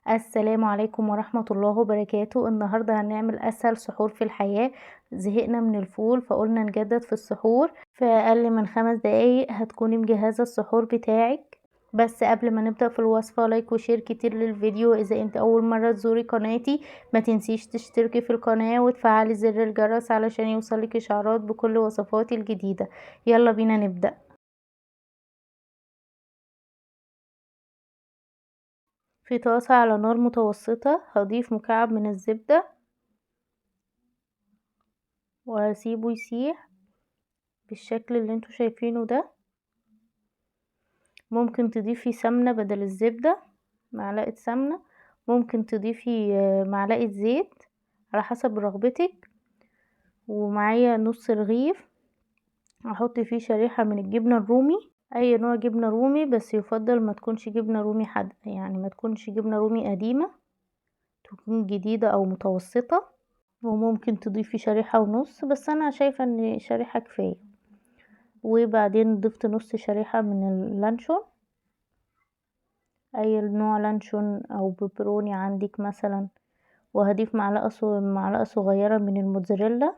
السلام عليكم ورحمة الله وبركاته. النهاردة هنعمل أسهل سحور في الحياة. زهقنا من الفول فقلنا نجدد في السحور. في أقل من 5 دقايق هتكوني مجهزة السحور بتاعك. بس قبل ما نبدأ في الوصفة، لايك وشير كتير للفيديو. إذا انت أول مرة تزوري قناتي ما تنسيش تشتركي في القناة وتفعلي زر الجرس علشان يوصلك إشعارات بكل وصفاتي الجديدة. يلا بينا نبدأ. في طاسة على نار متوسطة هضيف مكعب من الزبدة وهسيبه يسيح بالشكل اللي انتوا شايفينه ده. ممكن تضيفي سمنة بدل الزبدة، معلقة سمنة. ممكن تضيفي معلقة زيت على حسب رغبتك. ومعايا نص رغيف هحط فيه شريحة من الجبنة الرومي، اي نوع جبنة رومي، بس يفضل ما تكونش جبنة رومي حادقة، يعني ما تكونش جبنة رومي قديمة، تكون جديدة او متوسطة. وممكن تضيفي شريحة ونص، بس انا شايفة ان شريحة كفاية. وبعدين ضفت نص شريحة من اللانشون، اي نوع لانشون او بيبروني عندك مثلا. وهضيف معلقة صغيرة من الموتزاريلا،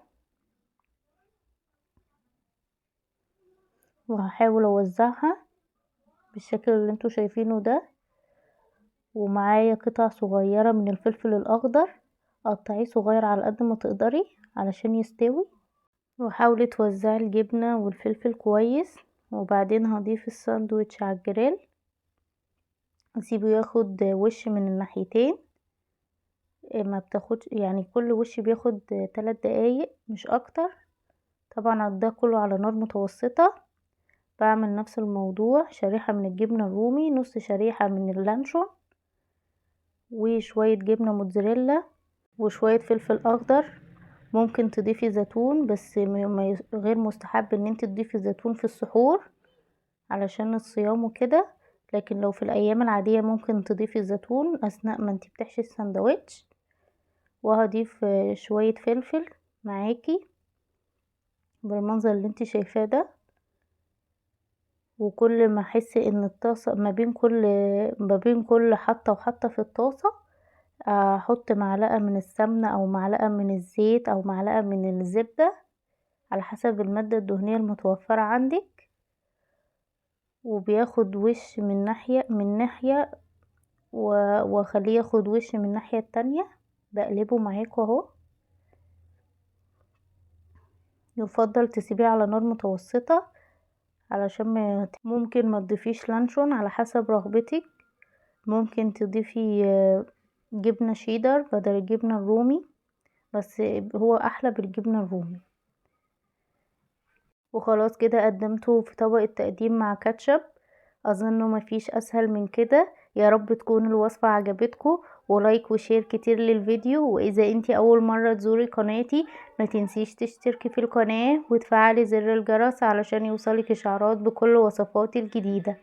وهحاول اوزعها بالشكل اللي انتوا شايفينه ده. ومعايا قطع صغيرة من الفلفل الاخضر، قطعيه صغير على قد ما تقدري علشان يستوي. وحاولي توزعي الجبنة والفلفل كويس. وبعدين هضيف الساندوتش على الجريل، اسيبه ياخد وش من الناحيتين. ما بتاخدش، يعني كل وش بياخد 3 دقايق مش اكتر. طبعا ده كله على نار متوسطة. بعمل نفس الموضوع، شريحة من الجبنة الرومي، نص شريحة من اللانشون، وشوية جبنة موتزاريلا، وشوية فلفل اخضر. ممكن تضيفي زيتون، بس غير مستحب ان انت تضيفي زيتون في السحور علشان الصيام وكده. لكن لو في الايام العادية ممكن تضيفي زيتون اثناء ما انت بتحشي الساندوتش. وهضيف شوية فلفل معاكي بالمنظر اللي انت شايفاه ده. وكل ما احس ان الطاسة ما بين كل حطة وحطة في الطاسة، احط معلقة من السمنة او معلقة من الزيت او معلقة من الزبدة على حسب المادة الدهنية المتوفرة عندك. وبياخد وش من ناحية واخليه ياخد وش من الناحية التانية. بقلبه معاكوا اهو. يفضل تسيبيه على نار متوسطة علشان ممكن ما تضيفيش لانشون على حسب رغبتك. ممكن تضيفي جبنة شيدر بدل الجبنة الرومي، بس هو احلى بالجبنة الرومي. وخلاص كده قدمته في طبق التقديم مع كاتشب. اظن مفيش اسهل من كده. يا رب تكون الوصفة عجبتكم، ولايك وشير كتير للفيديو. واذا انتي اول مرة تزوري قناتي ما تنسيش تشتركي في القناة وتفعلي زر الجرس علشان يوصلك اشعارات بكل وصفاتي الجديدة.